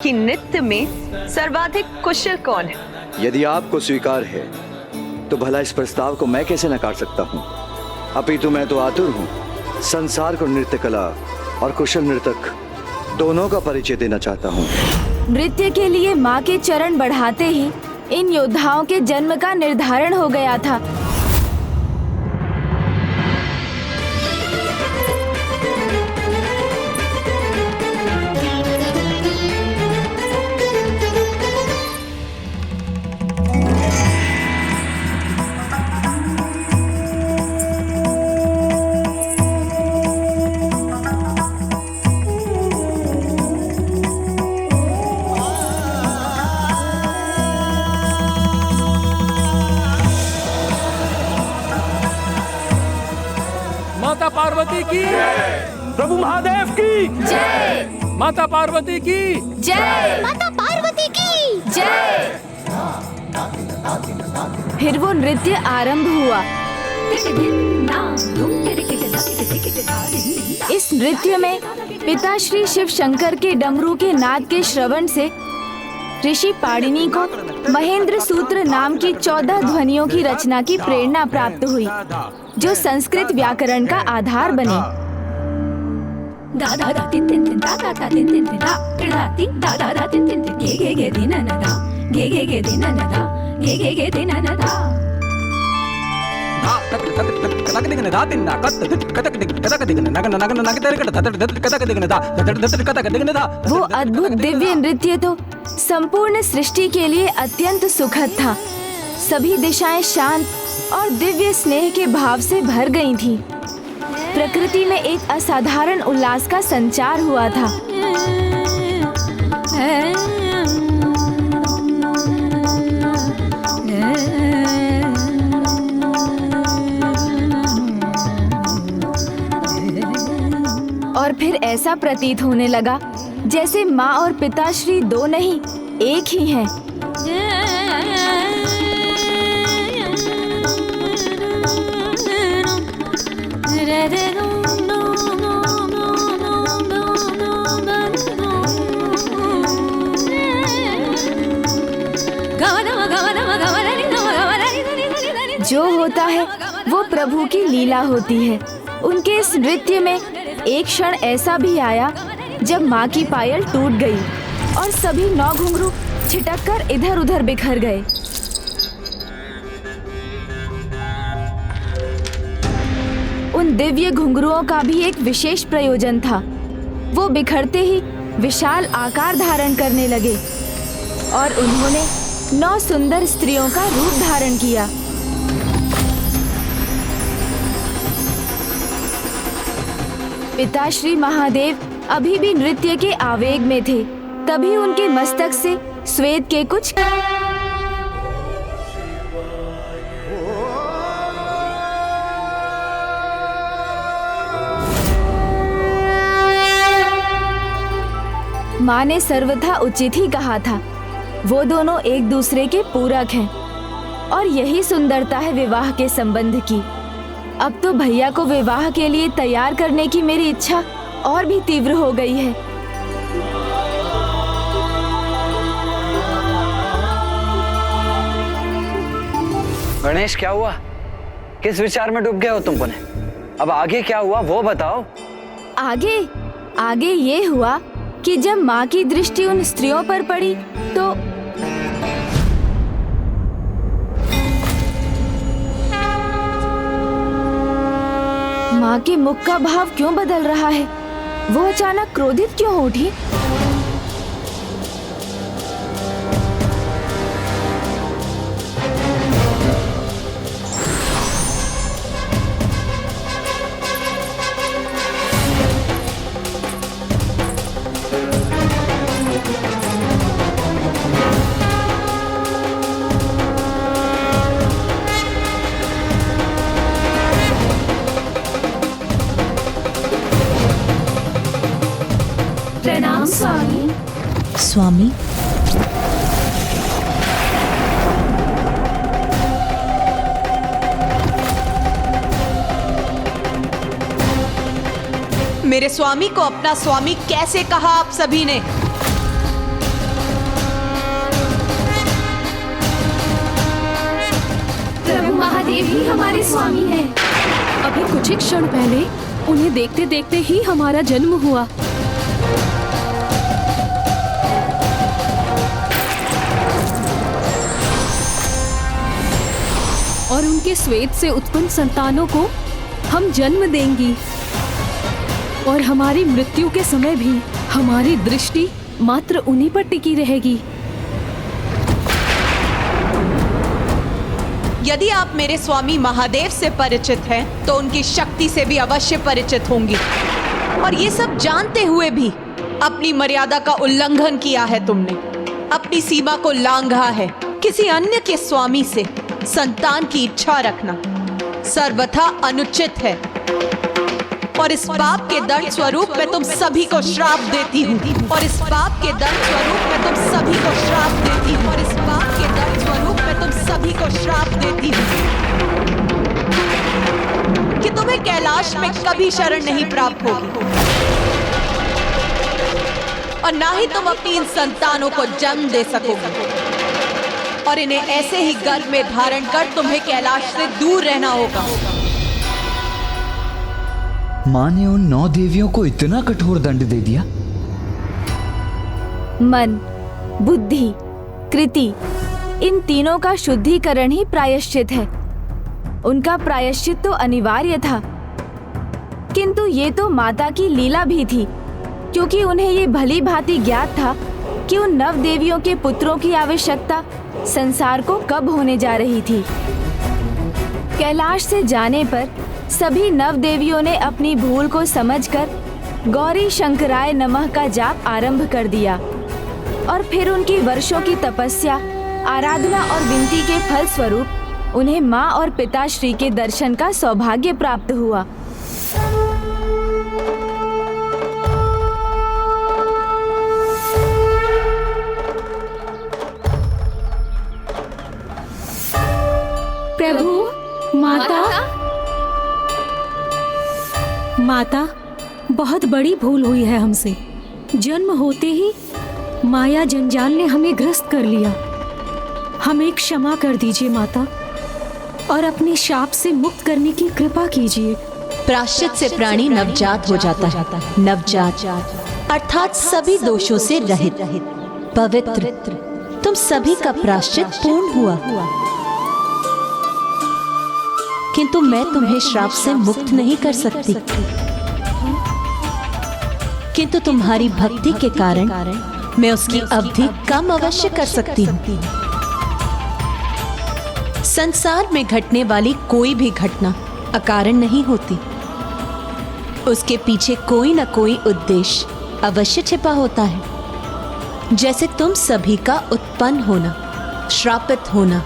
कि नृत्य में सर्वाधिक कुशल कौन है? यदि आपको स्वीकार है तो भला इस प्रस्ताव को मैं कैसे नकार सकता हूँ। अपितु मैं तो आतुर हूँ संसार को नृत्य कला और कुशल नर्तक दोनों का परिचय देना चाहता हूँ। नृत्य के लिए माँ के चरण बढ़ाते ही इन योद्धाओं के जन्म का निर्धारण हो गया था। माता पार्वती की प्रभु महादेव की जय। माता पार्वती की जय। माता पार्वती की जय। फिर वो नृत्य आरंभ हुआ। इस नृत्य में पिता श्री शिव शंकर के डमरू के नाद के श्रवण से ऋषि पाणिनि को महेंद्र सूत्र नाम की 14 ध्वनियों की रचना की प्रेरणा प्राप्त हुई, जो संस्कृत व्याकरण का आधार बने। वो अद्भुत दिव्य नृत्य तो संपूर्ण सृष्टि के लिए अत्यंत सुखद था। सभी दिशाएं शांत और दिव्य स्नेह के भाव से भर गई थीं। प्रकृति में एक असाधारण उल्लास का संचार हुआ था। और फिर ऐसा प्रतीत होने लगा जैसे माँ और पिताश्री दो नहीं एक ही हैं। जो होता है वो प्रभु की लीला होती है। उनके इस नृत्य में एक क्षण ऐसा भी आया जब माँ की पायल टूट गई और सभी 9 घुंघरू छिटक कर इधर उधर बिखर गए। उन दिव्य घुंघरुओं का भी एक विशेष प्रयोजन था। वो बिखरते ही विशाल आकार धारण करने लगे और उन्होंने 9 सुंदर स्त्रियों का रूप धारण किया। पिताश्री महादेव अभी भी नृत्य के आवेग में थे। तभी उनके मस्तक से श्वेत के कुछ माँ ने सर्वथा उचित ही कहा था। वो दोनों एक दूसरे के पूरक हैं और यही सुंदरता है विवाह के संबंध की। अब तो भैया को विवाह के लिए तैयार करने की मेरी इच्छा और भी तीव्र हो गई है। गणेश, क्या हुआ? किस विचार में डूब गए हो तुम? अब आगे क्या हुआ वो बताओ। आगे ये हुआ कि जब माँ की दृष्टि उन स्त्रियों पर पड़ी तो माँ के मुख का भाव क्यों बदल रहा है? वो अचानक क्रोधित क्यों हो उठी? प्रणाम स्वामी। स्वामी, मेरे स्वामी को अपना स्वामी कैसे कहा आप सभी ने? महादेव ही हमारे स्वामी हैं। अभी कुछ ही क्षण पहले उन्हें देखते देखते ही हमारा जन्म हुआ। और उनके श्वेत से उत्पन्न संतानों को हम जन्म देंगी। और हमारी मृत्यु के समय भी हमारी दृष्टि मात्र उन्हीं पर टिकी रहेगी। यदि आप मेरे स्वामी महादेव से परिचित हैं, तो उनकी शक्ति से भी अवश्य परिचित होंगी। और ये सब जानते हुए भी अपनी मर्यादा का उल्लंघन किया है तुमने, अपनी सीमा को लांघा है। किसी अन्य के स्वामी से संतान की इच्छा रखना सर्वथा अनुचित है। और इस पाप के दंड स्वरूप मैं तुम सभी को श्राप देती हूँ। और इस पाप के दंड स्वरूप मैं तुम सभी को श्राप देती हूँ। और इस पाप के दंड स्वरूप मैं तुम सभी को श्राप देती हूँ कि तुम्हें कैलाश में कभी शरण नहीं प्राप्त होगी, और ना ही तुम अपनी इन संतानों को जन्म दे सकोगे। और इन्हें ऐसे ही गर्भ में धारण कर तुम्हें कैलाश से दूर रहना होगा। माँ ने उन 9 देवियों को इतना कठोर दंड दे दिया। मन, बुद्धि, कृति, इन तीनों का शुद्धिकरण ही प्रायश्चित है। उनका प्रायश्चित तो अनिवार्य था, किंतु ये तो माता की लीला भी थी, क्योंकि उन्हें ये भली भांति ज्ञात था कि उन 9 देवियों के पुत्रों की आवश्यकता संसार को कब होने जा रही थी। कैलाश से जाने पर सभी 9 देवियों ने अपनी भूल को समझकर गौरी शंकराय नमः का जाप आरंभ कर दिया। और फिर उनकी वर्षों की तपस्या, आराधना और विनती के फल स्वरूप उन्हें माँ और पिताश्री के दर्शन का सौभाग्य प्राप्त हुआ। प्रभु, माता, बहुत बड़ी भूल हुई है हमसे। जन्म होते ही माया जंजाल ने हमें ग्रस्त कर लिया। हमें क्षमा कर दीजिए माता, और अपने शाप से मुक्त करने की कृपा कीजिए। प्रायश्चित से प्राणी नवजात हो जाता है। नवजात अर्थात सभी दोषों से रहित, पवित्र। तुम सभी का प्रायश्चित पूर्ण हुआ, किंतु मैं तुम्हें श्राप से मुक्त नहीं कर सकती। किंतु तुम्हारी भक्ति के कारण मैं उसकी अवधि कम अवश्य कर सकती हूँ। संसार में घटने वाली कोई भी घटना अकारण नहीं होती। उसके पीछे कोई न कोई उद्देश्य अवश्य छिपा होता है। जैसे तुम सभी का उत्पन्न होना, श्रापित होना,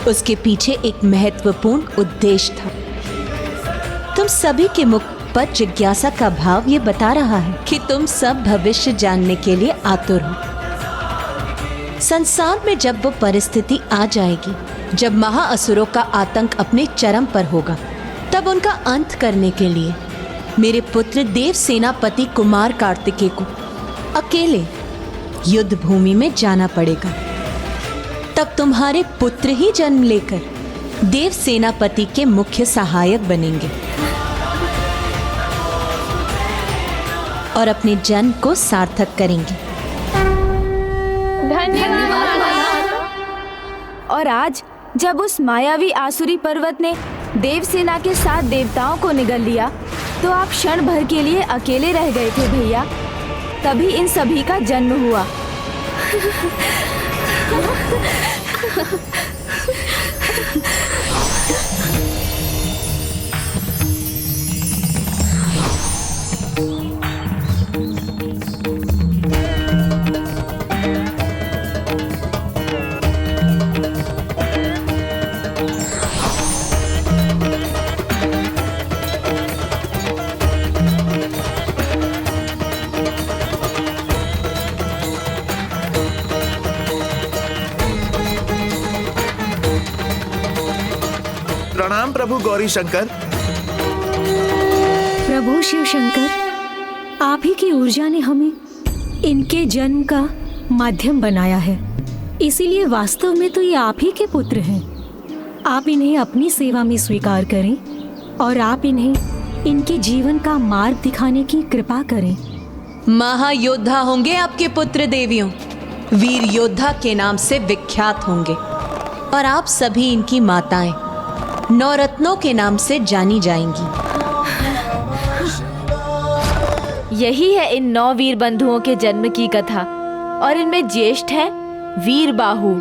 उसके पीछे एक महत्वपूर्ण उद्देश्य था। तुम सभी के मुख पर जिज्ञासा का भाव ये बता रहा है कि तुम सब भविष्य जानने के लिए आतुर हो। संसार में जब वो परिस्थिति आ जाएगी जब महाअसुरों का आतंक अपने चरम पर होगा, तब उनका अंत करने के लिए मेरे पुत्र देव सेनापति कुमार कार्तिकेय को अकेले युद्ध भूमि में जाना पड़ेगा। तब तुम्हारे पुत्र ही जन्म लेकर देव सेनापति के मुख्य सहायक बनेंगे और अपने जन्म को सार्थक करेंगे। धन्यवाद। और आज जब उस मायावी आसुरी पर्वत ने देवसेना के साथ देवताओं को निगल लिया, तो आप क्षण भर के लिए अकेले रह गए थे भैया। तभी इन सभी का जन्म हुआ। प्रणाम प्रभु गौरी शंकर। प्रभु शिव शंकर, आप ही की ऊर्जा ने हमें इनके जन्म का माध्यम बनाया है, इसीलिए वास्तव में तो ये आप ही के पुत्र हैं। आप इन्हें अपनी सेवा में स्वीकार करें और आप इन्हें इनके जीवन का मार्ग दिखाने की कृपा करें। महायोद्धा होंगे आपके पुत्र देवियों, वीर योद्धा के नाम से विख्यात होंगे और आप सभी इनकी माताएं नवरत्नों के नाम से जानी जाएंगी। यही है इन 9 वीर बंधुओं के जन्म की कथा और इनमें ज्येष्ठ है वीर बाहु।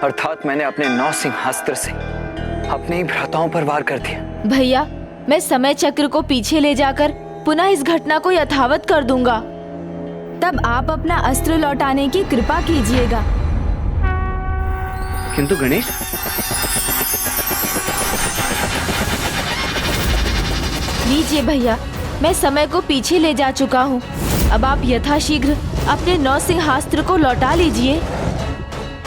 अर्थात मैंने अपने 9 सिंहास्त्र से अपने ही भ्राताओं पर वार कर दिया। भैया, मैं समय चक्र को पीछे ले जाकर पुनः इस घटना को यथावत कर दूंगा। तब आप अपना अस्त्र लौटाने की कृपा कीजिएगा। किंतु गणेश, लीजिए भैया, मैं समय को पीछे ले जा चुका हूँ। अब आप यथाशीघ्र अपने 9 सिंहास्त्र को लौटा लीजिए।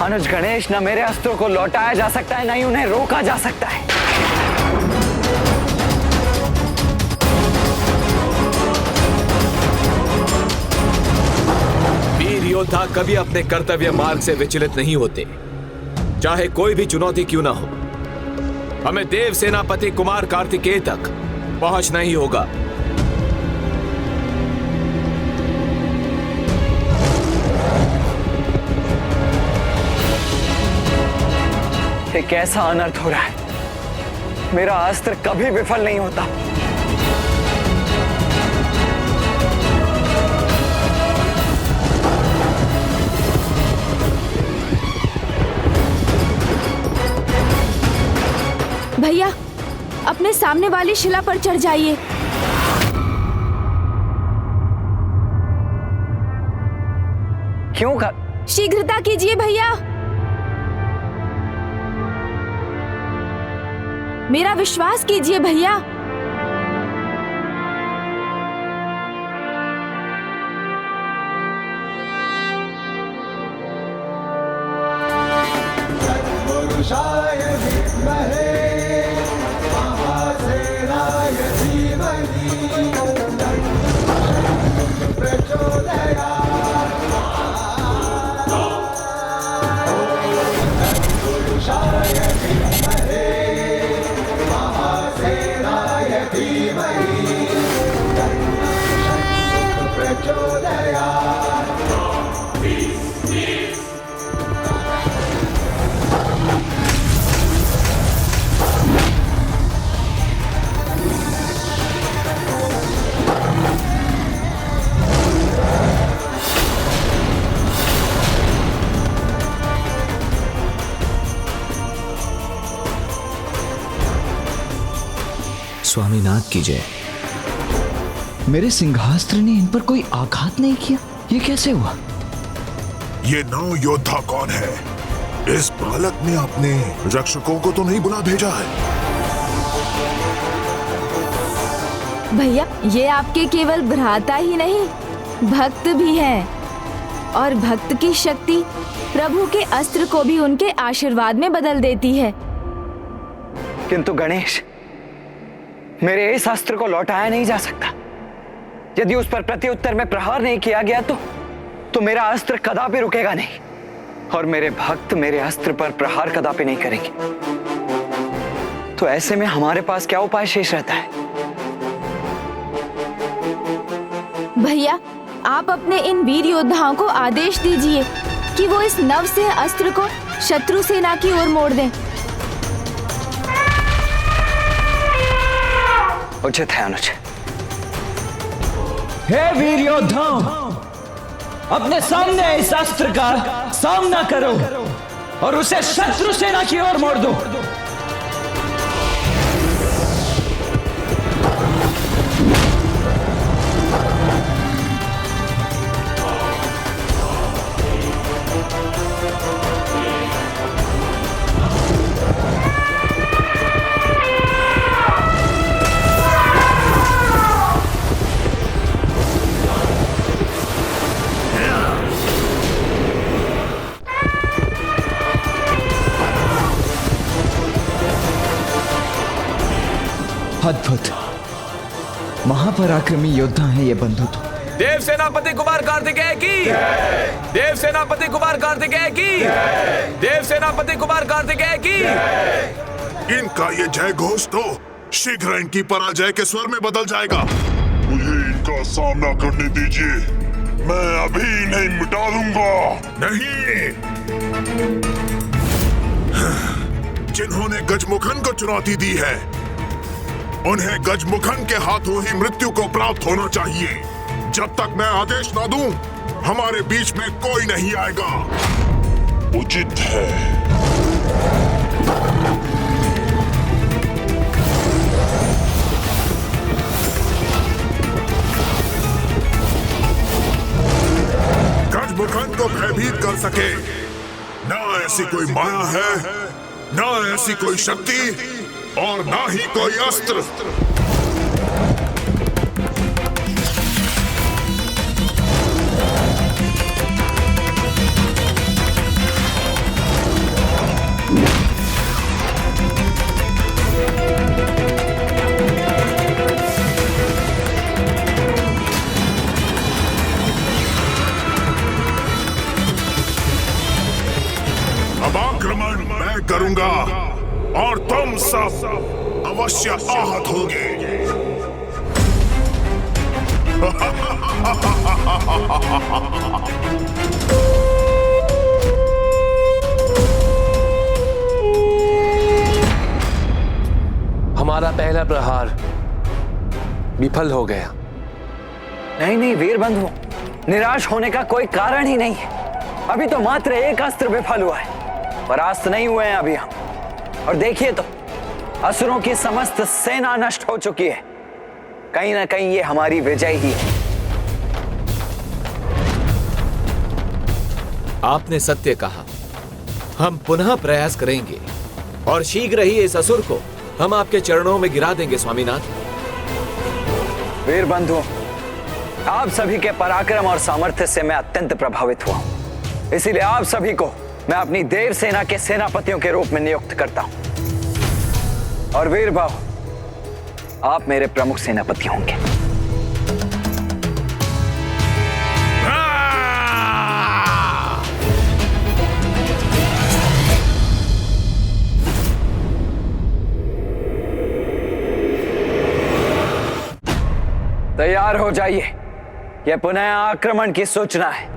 अनुज गणेश, न मेरे अस्त्रों को लौटाया जा सकता है, न ही उन्हें रोका जा सकता है। वीर योद्धा कभी अपने कर्तव्य मार्ग से विचलित नहीं होते, चाहे कोई भी चुनौती क्यों ना हो। हमें देव सेनापति कुमार कार्तिकेय तक पहुंचना ही होगा। एक ऐसा अनर्थ हो रहा है, मेरा अस्त्र कभी विफल नहीं होता। भैया, अपने सामने वाली शिला पर चढ़ जाइए। क्यों का? शीघ्रता कीजिए भैया, मेरा विश्वास कीजिए भैया। स्वामीनाथ की जय। मेरे सिंहास्त्र ने इन पर कोई आघात नहीं किया, ये कैसे हुआ? ये 9 योद्धा कौन है? इस बालक ने अपने रक्षकों को तो नहीं बुला भेजा है? भैया, ये आपके केवल भ्राता ही नहीं, भक्त भी हैं और भक्त की शक्ति प्रभु के अस्त्र को भी उनके आशीर्वाद में बदल देती है। किंतु गणेश, मेरे इस अस्त्र को लौटाया नहीं जा सकता। यदि उस पर प्रत्युत्तर में प्रहार नहीं किया गया तो मेरा अस्त्र कदापि रुकेगा नहीं और मेरे भक्त मेरे अस्त्र पर प्रहार कदापि नहीं करेंगे। तो ऐसे में हमारे पास क्या उपाय शेष रहता है? भैया, आप अपने इन वीर योद्धाओं को आदेश दीजिए कि वो इस नव से अस्त्र को शत्रु सेना की ओर मोड़ दें। उचित है अनुज। हे वीर योद्धाओं, अपने सामने इस अस्त्र का सामना करो और उसे शत्रु सेना की ओर मोड़ दो। अद्भुत, महापराक्रमी योद्धा हैं ये बंधु तो। देव सेनापति कुमार कार्तिकेय की, देव सेनापति कुमार कार्तिकेय की, देव सेना सेनापति कुमार कार्तिकेय की। इनका ये जय घोष तो शीघ्र इनकी पराजय के स्वर में बदल जाएगा। मुझे इनका सामना करने दीजिए, मैं अभी नहीं मिटा दूंगा। नहीं, जिन्होंने गजमुखन को चुनौती दी है उन्हें गजमुखन के हाथों ही मृत्यु को प्राप्त होना चाहिए। जब तक मैं आदेश ना दूं, हमारे बीच में कोई नहीं आएगा। उचित है। गजमुखन को भयभीत कर सके ना ऐसी कोई माया है, ना ऐसी कोई शक्ति और ना ही कोई अस्त्र। अब आक्रमण मैं करूंगा और तुम सब अवश्य आहत होगे। हमारा पहला प्रहार विफल हो गया। नहीं नहीं वीर बंधु, निराश होने का कोई कारण ही नहीं है। अभी तो मात्र एक अस्त्र विफल हुआ है, परास्त नहीं हुए हैं अभी हम। और देखिए तो असुरों की समस्त सेना नष्ट हो चुकी है। कहीं ना कहीं ये हमारी विजय ही है। आपने सत्य कहा। हम पुनः प्रयास करेंगे और शीघ्र ही इस असुर को हम आपके चरणों में गिरा देंगे स्वामीनाथ। वीर बंधु, आप सभी के पराक्रम और सामर्थ्य से मैं अत्यंत प्रभावित हुआ हूं। इसीलिए आप सभी को मैं अपनी देव सेना के सेनापतियों के रूप में नियुक्त करता हूं। और वीर भाव, आप मेरे प्रमुख सेनापति होंगे। तैयार हो जाइए, यह पुनः आक्रमण की सूचना है।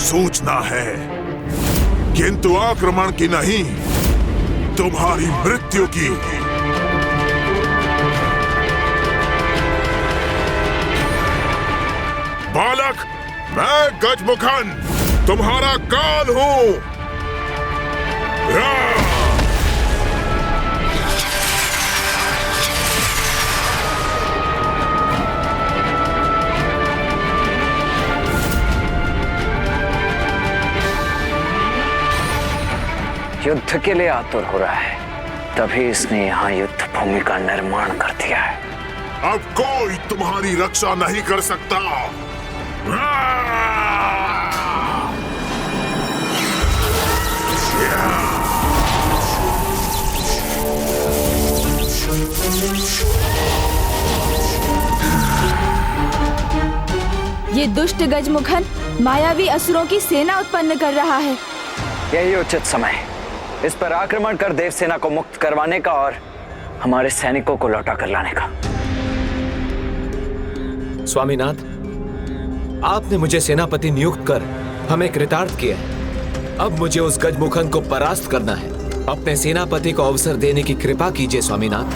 सूचना है, किंतु आक्रमण की नहीं, तुम्हारी मृत्यु की। बालक, मैं गजमुखन तुम्हारा काल हूं। युद्ध के लिए आतुर हो रहा है, तभी इसने यहाँ युद्ध भूमि का निर्माण कर दिया है। अब कोई तुम्हारी रक्षा नहीं कर सकता। ये दुष्ट गजमुखन मायावी असुरों की सेना उत्पन्न कर रहा है। यही उचित समय है इस पर आक्रमण कर देवसेना को मुक्त करवाने का और हमारे सैनिकों को लौटा कर लाने का। स्वामीनाथ, आपने मुझे सेनापति नियुक्त कर हमें कृतार्थ किया है। अब मुझे उस गजमुखन को परास्त करना है। अपने सेनापति को अवसर देने की कृपा कीजिए स्वामीनाथ।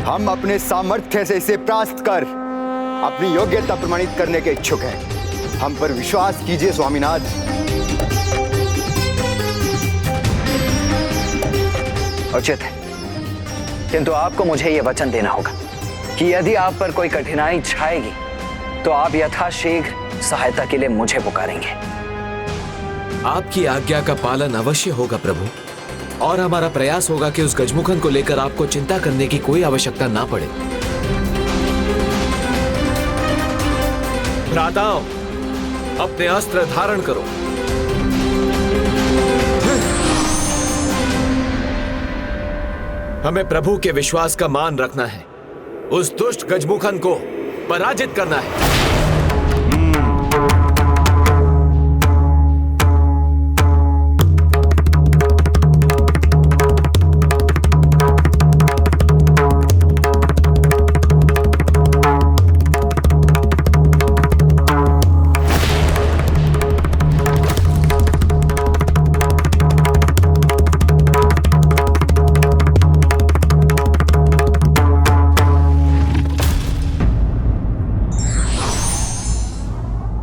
हम अपने सामर्थ्य से इसे परास्त कर अपनी योग्यता प्रमाणित करने के इच्छुक हैं। हम पर विश्वास कीजिए स्वामीनाथ। उचित है, किंतु आपको मुझे यह वचन देना होगा कि यदि आप पर कोई कठिनाई छाएगी तो आप यथाशीघ्र सहायता के लिए मुझे पुकारेंगे। आपकी आज्ञा का पालन अवश्य होगा प्रभु, और हमारा प्रयास होगा कि उस गजमुखन को लेकर आपको चिंता करने की कोई आवश्यकता ना पड़े। भ्राताओं, अपने अस्त्र धारण करो। हमें प्रभु के विश्वास का मान रखना है। उस दुष्ट गजमुखन को पराजित करना है।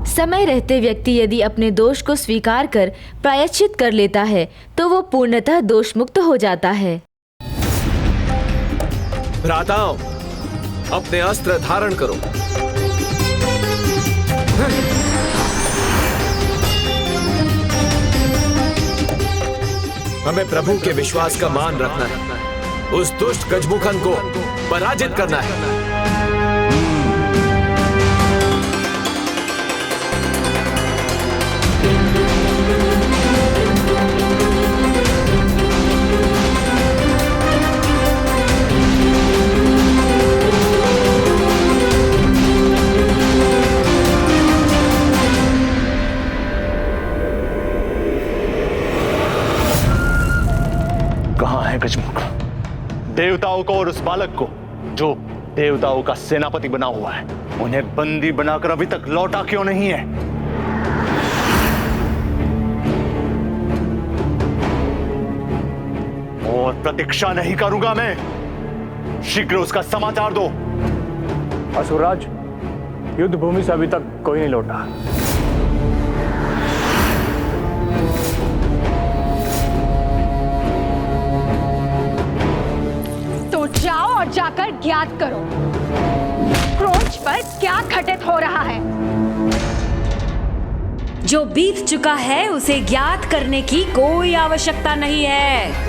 समय रहते व्यक्ति यदि अपने दोष को स्वीकार कर प्रायश्चित कर लेता है तो वो पूर्णतः दोष मुक्त हो जाता है। भ्राताओं, अपने अस्त्र धारण करो। हमें प्रभु के विश्वास का मान रखना है। उस दुष्ट गजमुखन को पराजित करना है। कहां है गजमुख? देवताओं को और उस बालक को जो देवताओं का सेनापति बना हुआ है, उन्हें बंदी बनाकर अभी तक लौटा क्यों नहीं है? और प्रतीक्षा नहीं करूंगा मैं, शीघ्र उसका समाचार दो। असुरराज, युद्ध भूमि से अभी तक कोई नहीं लौटा। तो जाओ और जाकर ज्ञात करो क्रोच पर क्या घटित हो रहा है। जो बीत चुका है उसे ज्ञात करने की कोई आवश्यकता नहीं है।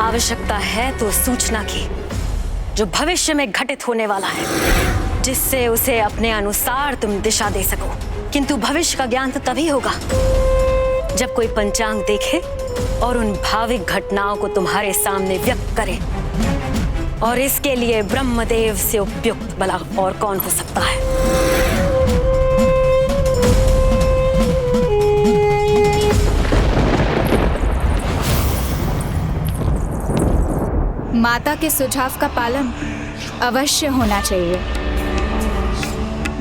आवश्यकता है तो सूचना की, जो भविष्य में घटित होने वाला है, जिससे उसे अपने अनुसार तुम दिशा दे सको। किंतु भविष्य का ज्ञान तो तभी होगा जब कोई पंचांग देखे और उन भाविक घटनाओं को तुम्हारे सामने व्यक्त करे। और इसके लिए ब्रह्मदेव से उपयुक्त भला और कौन हो सकता है। माता के सुझाव का पालन अवश्य होना चाहिए।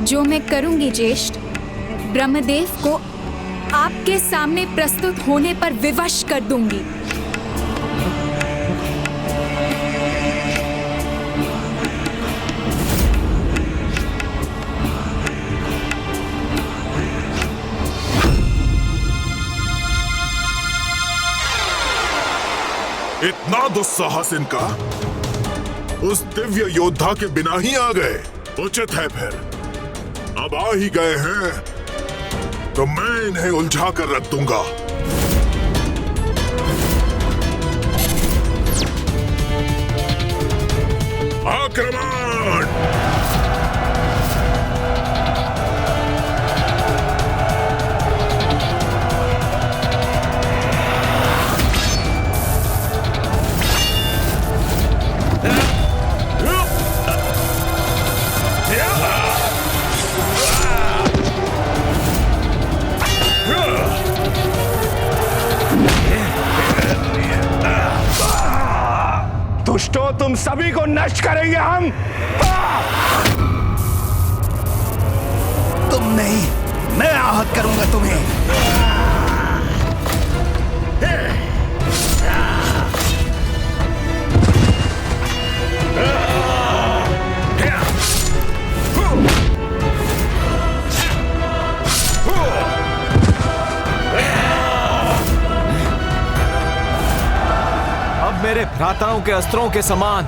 जो मैं करूंगी ज्येष्ठ। ब्रह्मदेव को आपके सामने प्रस्तुत होने पर विवश कर दूंगी। इतना दुस्साहस इनका उस दिव्य योद्धा के बिना ही आ गए। उचित है फिर, अब आ ही गए हैं तो मैं इन्हें उलझा कर रख दूंगा। आक्रमण! दुष्टों, तुम सभी को नष्ट करेंगे हम। तुम नहीं, मैं आहत करूंगा तुम्हें। मेरे भ्राताओं के अस्त्रों के समान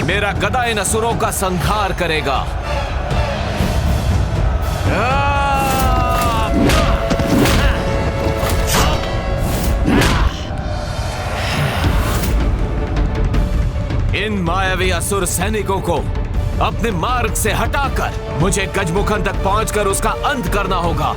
मेरा गदा इन असुरों का संहार करेगा। इन मायावी असुर सैनिकों को अपने मार्ग से हटाकर मुझे गजमुखन तक पहुंचकर उसका अंत करना होगा।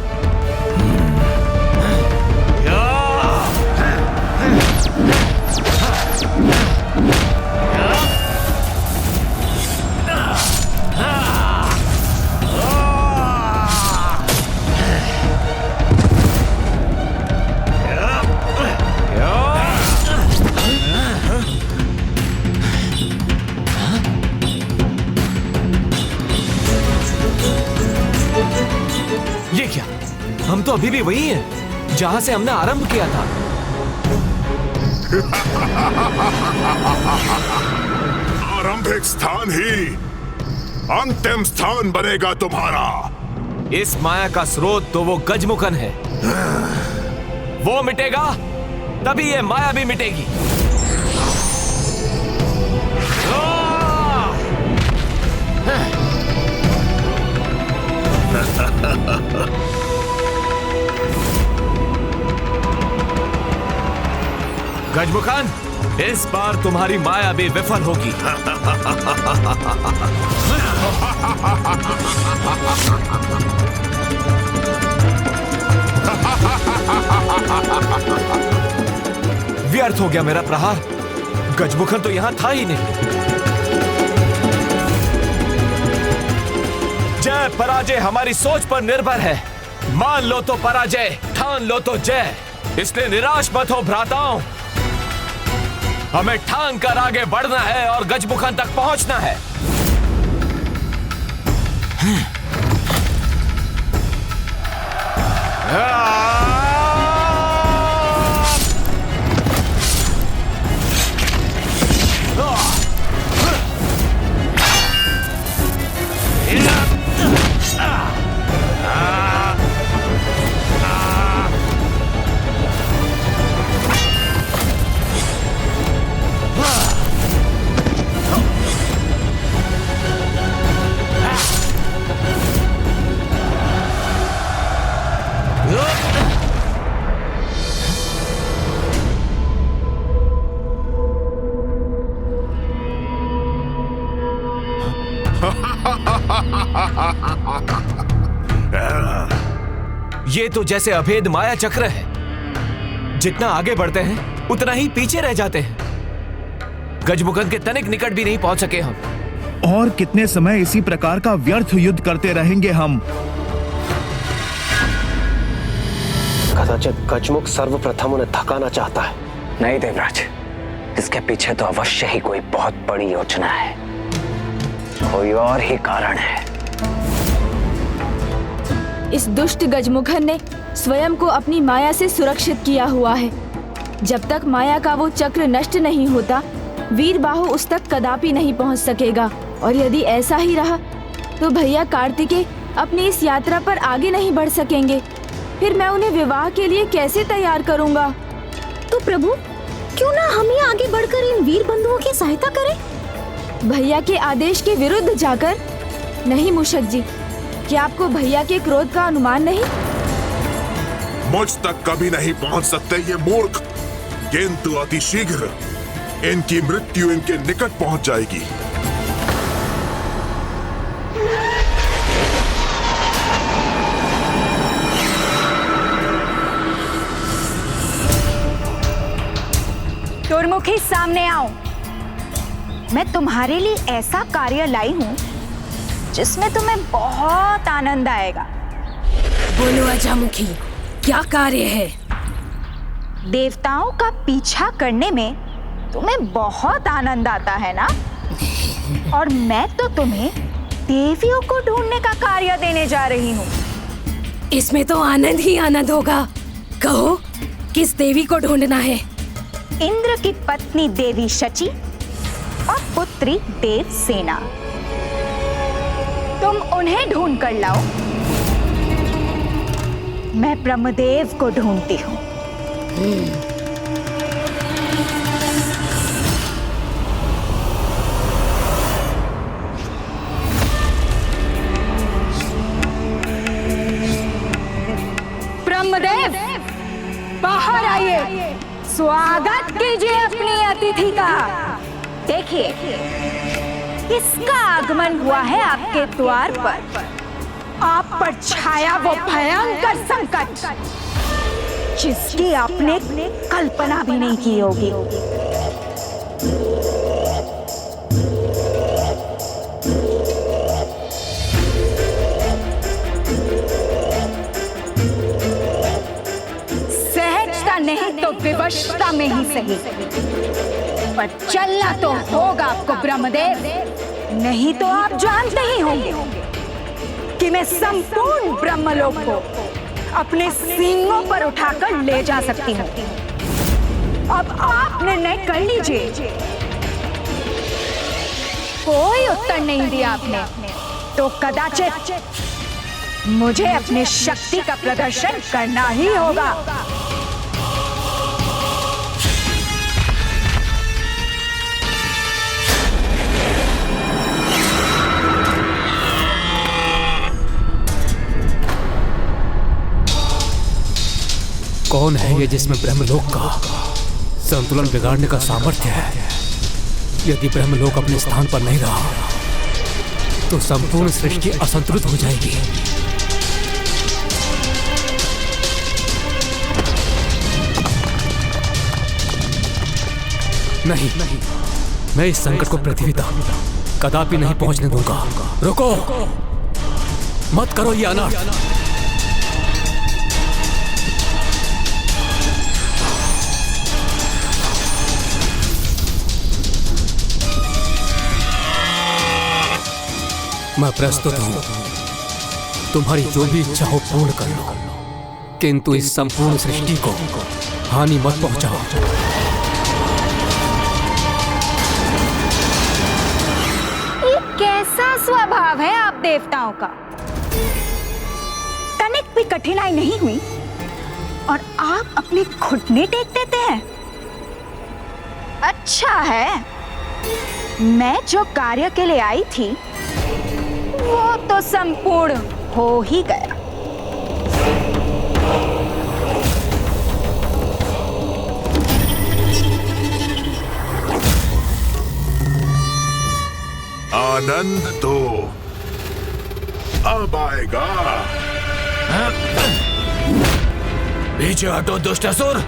अभी भी वही है जहां से हमने आरंभ किया था। आरंभिक स्थान ही अंतिम स्थान बनेगा तुम्हारा। इस माया का स्रोत तो वो गजमुखन है। वो मिटेगा तभी ये माया भी मिटेगी। गजमुखन, इस बार तुम्हारी माया भी विफल होगी। व्यर्थ हो गया मेरा प्रहार। गजमुखन तो यहां था ही नहीं। जय पराजय हमारी सोच पर निर्भर है। मान लो तो पराजय, ठान लो तो जय। इसलिए निराश मत हो भ्राताओं। हमें ठान कर आगे बढ़ना है और गजमुखन तक पहुंचना है। ये तो जैसे अभेद माया चक्र है। जितना आगे बढ़ते हैं उतना ही पीछे रह जाते हैं। गजमुखन के तनिक निकट भी नहीं पहुंच सके हम। और कितने समय इसी प्रकार का व्यर्थ युद्ध करते रहेंगे हम? कदाचित गजमुख सर्वप्रथम उन्हें थकाना चाहता है। नहीं देवराज, इसके पीछे तो अवश्य ही कोई बहुत बड़ी योजना है। कोई और ही कारण है। इस दुष्ट गजमुखन ने स्वयं को अपनी माया से सुरक्षित किया हुआ है। जब तक माया का वो चक्र नष्ट नहीं होता, वीरबाहु उस तक कदापि नहीं पहुंच सकेगा। और यदि ऐसा ही रहा तो भैया कार्तिकेय अपनी इस यात्रा पर आगे नहीं बढ़ सकेंगे। फिर मैं उन्हें विवाह के लिए कैसे तैयार करूंगा? तो प्रभु, क्यों ना हम ही आगे बढ़कर इन वीर बंधुओं की सहायता करें? भैया के आदेश के विरुद्ध जाकर? नहीं मूषक जी, क्या आपको भैया के क्रोध का अनुमान नहीं? मुझ तक कभी नहीं पहुंच सकते ये मूर्ख, किंतु अति शीघ्र इनकी मृत्यु इनके निकट पहुंच जाएगी। दुर्मुखी, सामने आओ। मैं तुम्हारे लिए ऐसा कार्य लाई हूँ जिसमें तुम्हें बहुत आनंद आएगा। बोलो अजामुखी, क्या कार्य है? देवताओं का पीछा करने में तुम्हें बहुत आनंद आता है ना? और मैं तो तुम्हें देवियों को ढूंढने का कार्य देने जा रही हूँ। इसमें तो आनंद ही आनंद होगा। कहो, किस देवी को ढूंढना है? इंद्र की पत्नी देवी शची और पुत्री देवसेना। तुम उन्हें ढूंढ कर लाओ। मैं ब्रह्मदेव को ढूंढती हूँ। ब्रह्मदेव, बाहर आइए। स्वागत कीजिए अपनी अतिथि का। देखिए, इसका आगमन हुआ है आपके द्वार पर। आप पर छाया वो भयंकर संकट जिसकी आपने कल्पना भी नहीं की होगी। सहजता नहीं तो विवशता में ही सही, पर चलना तो होगा आपको ब्रह्मदेव। नहीं तो आप जानते ही होंगे कि मैं संपूर्ण ब्रह्मलोक को अपने सींगों पर उठाकर ले जा सकती हूँ। अब आप निर्णय कर लीजिए। कोई उत्तर नहीं दिया आपने तो कदाचित मुझे अपनी शक्ति का प्रदर्शन करना ही होगा। कौन है ये जिसमें ब्रह्मलोक का संतुलन बिगाड़ने का सामर्थ्य है? यदि ब्रह्मलोक अपने स्थान पर नहीं रहा तो संपूर्ण सृष्टि असंतुलित हो जाएगी। नहीं, मैं इस संकट को पृथ्वी तक कदापि नहीं पहुंचने दूंगा। रुको, मत करो ये अनर्थ। मैं प्रस्तुत हूं, तुम्हारी जो भी इच्छा हो पूर्ण कर लो, किंतु इस संपूर्ण सृष्टि को हानि मत पहुंचाओ। ये कैसा स्वभाव है आप देवताओं का? तनिक भी कठिनाई नहीं हुई और आप अपने घुटने टेक देते हैं। अच्छा है, मैं जो कार्य के लिए आई थी वो तो संपूर्ण हो ही गया। आनंद तो अब आएगा। पीछे हटो दुष्ट असुर।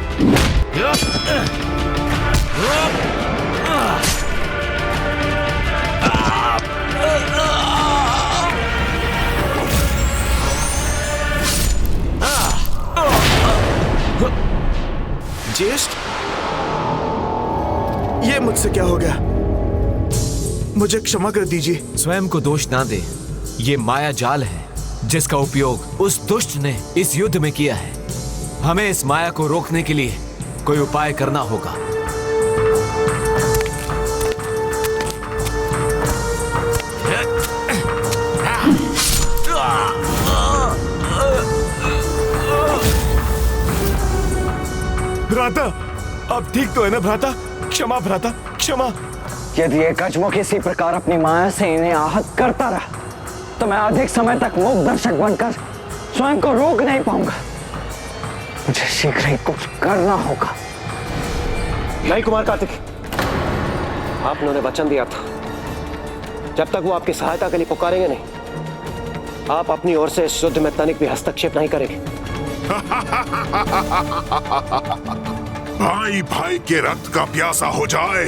ज्येष्ठ, ये मुझसे क्या हो गया? मुझे क्षमा कर दीजिए। स्वयं को दोष ना दे। ये माया जाल है जिसका उपयोग उस दुष्ट ने इस युद्ध में किया है। हमें इस माया को रोकने के लिए कोई उपाय करना होगा। भ्राता, अब ठीक तो है ना भ्राता? क्षमा भ्राता, क्षमा। यदि ये गजमुख इसी प्रकार अपनी माया से इन्हें आहत करता रहा तो मैं अधिक समय तक मूक दर्शक बनकर स्वयं को रोक नहीं पाऊंगा। मुझे शीघ्र ही कुछ करना होगा। नहीं कुमार कार्तिक, आपने उन्हें वचन दिया था, जब तक वो आपकी सहायता के लिए पुकारेंगे नहीं, आप अपनी ओर से इस युद्ध में तनिक भी हस्तक्षेप नहीं करेंगे। भाई भाई के रक्त का प्यासा हो जाए,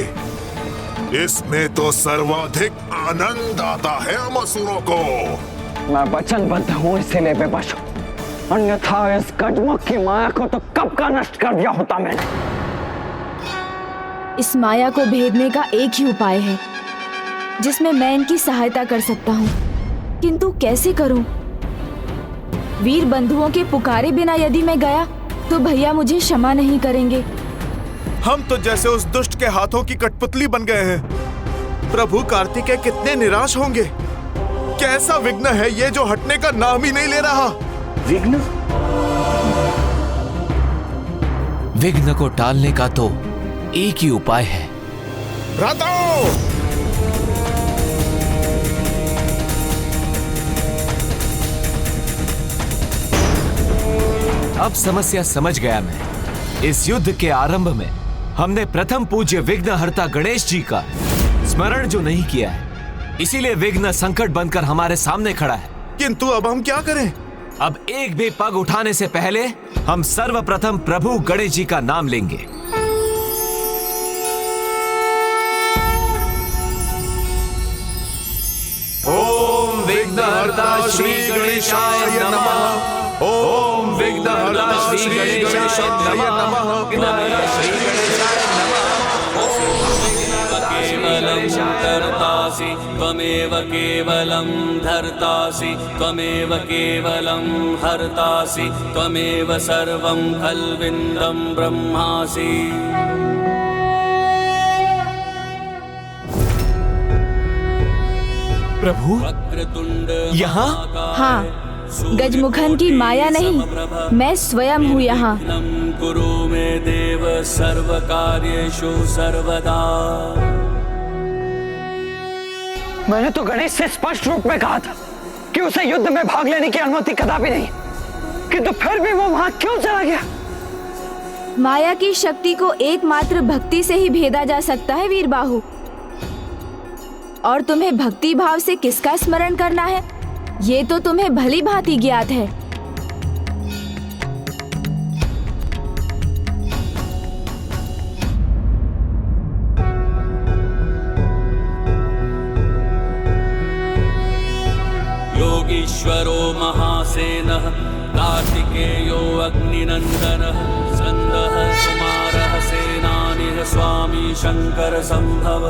इसमें तो सर्वाधिक आनंद आता है हम असुरों को। मैं वचनबद्ध हूं, इसीलिए बेबस हूं, अन्यथा इस गजमुख की माया को तो कब का नष्ट कर दिया होता मैंने। इस माया को भेदने का एक ही उपाय है जिसमें मैं इनकी सहायता कर सकता हूँ, किंतु कैसे करूं? वीर बंधुओं के पुकारे बिना यदि मैं गया तो भैया मुझे क्षमा नहीं करेंगे। हम तो जैसे उस दुष्ट के हाथों की कठपुतली बन गए हैं। प्रभु कार्तिकेय कितने निराश होंगे। कैसा विघ्न है ये जो हटने का नाम ही नहीं ले रहा। विघ्न? विघ्न को टालने का तो एक ही उपाय है। भ्राताओं, अब समस्या समझ गया मैं। इस युद्ध के आरंभ में हमने प्रथम पूज्य विघ्नहर्ता गणेश जी का स्मरण जो नहीं किया है, इसीलिए विघ्न संकट बनकर हमारे सामने खड़ा है। किंतु अब हम क्या करें? अब एक भी पग उठाने से पहले हम सर्वप्रथम प्रभु गणेश जी का नाम लेंगे। ओम विघ्नहर्ता श्री गणेशाय नमः। ओम विघ्नहर्ता श्री गणेशाय नमः। केवलं कर्ता भोक्तासि त्वमेव केवलं धर्तासि त्वमेव केवलं हर्तासि त्वमेव सर्वं खल्विन्दं ब्रह्मासि। प्रभु यहाँ? हाँ, गजमुखन की माया नहीं, मैं स्वयं हूँ यहाँ। कुरु मे देव सर्व कार्येषु सर्वदा। मैंने तो गणेश से स्पष्ट रूप में कहा था कि उसे युद्ध में भाग लेने की अनुमति कदापि नहीं, किंतु फिर भी वो वहां क्यों चला गया? माया की शक्ति को एकमात्र भक्ति से ही भेदा जा सकता है वीरबाहु। और तुम्हें भक्ति भाव से किसका स्मरण करना है, ये तो तुम्हें भली भांति ज्ञात है। योगीश्वरो महासेनः कार्तिकेयो अग्निनन्दनः स्कन्दः कुमारः सेनानिः स्वामी शंकर संभव।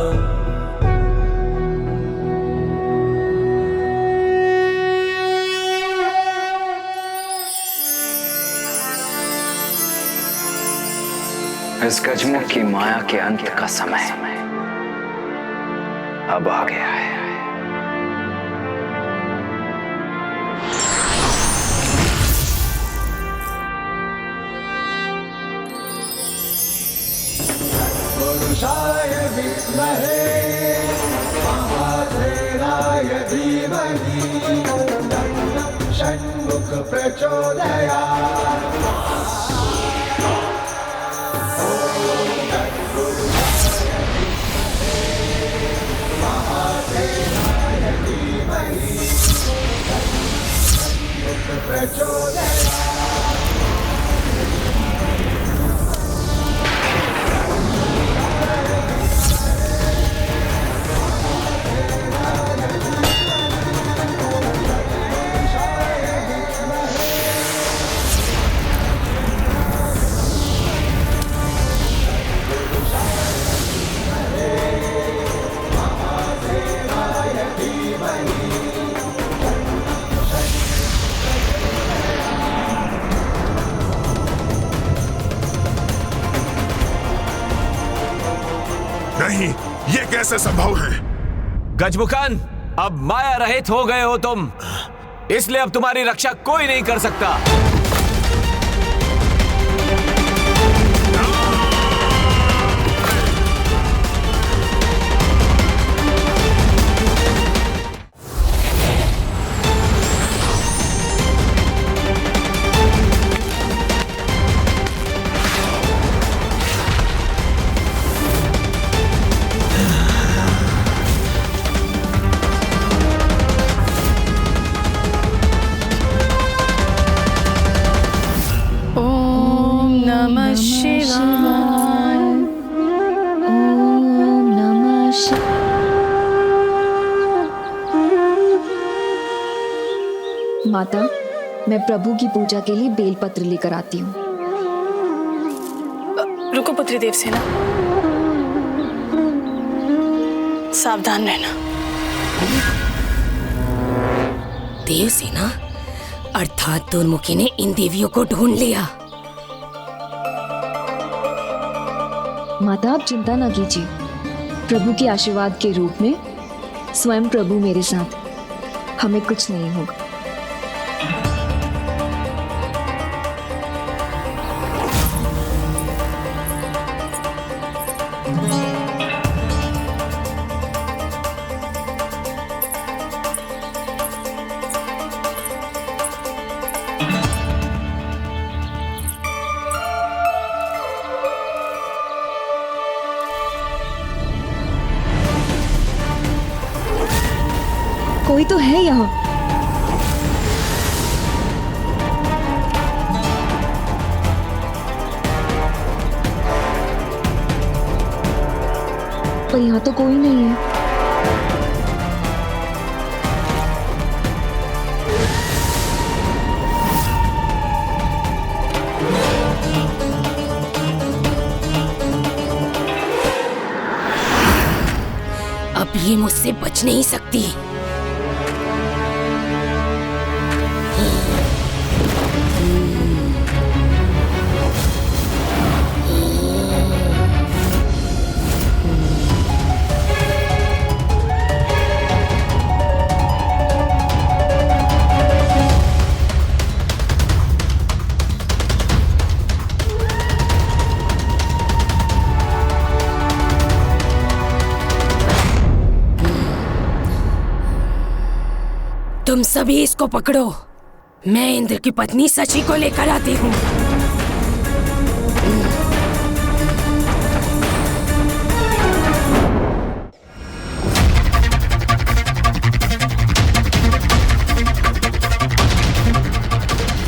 इस गजमुख की माया के अंत का समय अब आ गया है। पुरुषाय विद्महे महासेनाय धीमहि तन्नः षण्मुख प्रचोदयात्। नहीं, ये कैसे संभव है? गजमुखन, अब माया रहित हो गए हो तुम, इसलिए अब तुम्हारी रक्षा कोई नहीं कर सकता। माता, मैं प्रभु की पूजा के लिए बेलपत्र लेकर आती हूँ। रुको पुत्री देवसेना, सावधान रहना। देवसेना अर्थात दुर्मुखी ने इन देवियों को ढूंढ लिया। माता, आप चिंता न कीजिए, प्रभु के आशीर्वाद के रूप में स्वयं प्रभु मेरे साथ, हमें कुछ नहीं होगा। कोई तो है यहाँ। पर यहाँ तो कोई नहीं है। अब अब ये मुझसे बच नहीं सकती। तुम सभी इसको पकड़ो, मैं इंद्र की पत्नी सची को लेकर आती हूँ।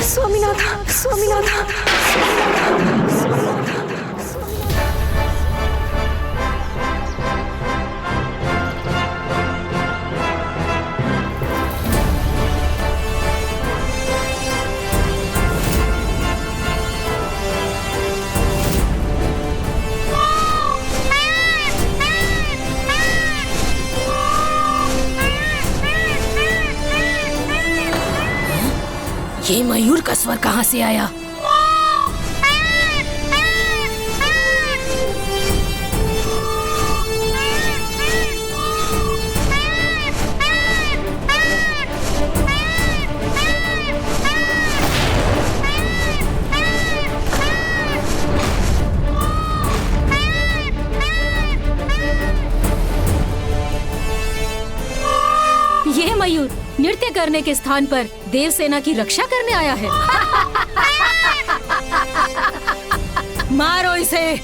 स्वामीनाथ, स्वामीनाथ, ये मयूर का स्वर कहाँ से आया? ये मयूर नृत्य करने के स्थान पर देवसेना की रक्षा करने आया है। मारो इसे।